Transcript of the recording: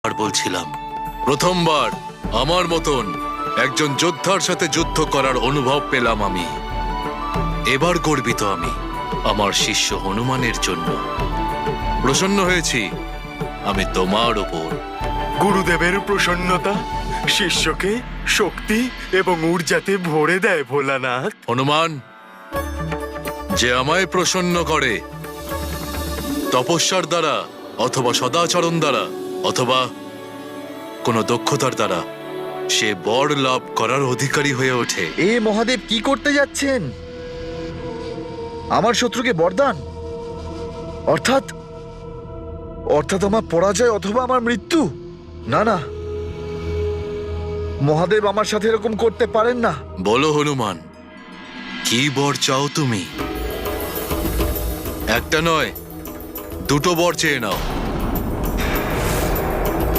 আর বলছিলাম, প্রথমবার আমার মতন একজন যোদ্ধার সাথে যুদ্ধ করার অনুভব পেলাম আমি। এবার গর্বিত আমি আমার শিষ্য হনুমানের জন্য। প্রসন্ন হয়েছি আমি তোমার ওপর। গুরুদেবের প্রসন্নতা শিষ্যকে শক্তি এবং ঊর্জাতে ভরে দেয় ভোলানাথ। হনুমান, যে আমায় প্রসন্ন করে তপস্যার দ্বারা অথবা সদাচরণ দ্বারা অথবা কোনো দক্ষতার দ্বারা, সে বর লাভ করার অধিকারী হয়ে ওঠে। এ মহাদেব কি করতে যাচ্ছেন? আমার শত্রুকে বরদান, অর্থাৎ অর্থাৎ আমার পরাজয় অথবা আমার মৃত্যু? না না, মহাদেব আমার সাথে এরকম করতে পারেন না। বলো হনুমান, কি বর চাও তুমি? একটা নয়, দুটো বর চেয়ে নাও।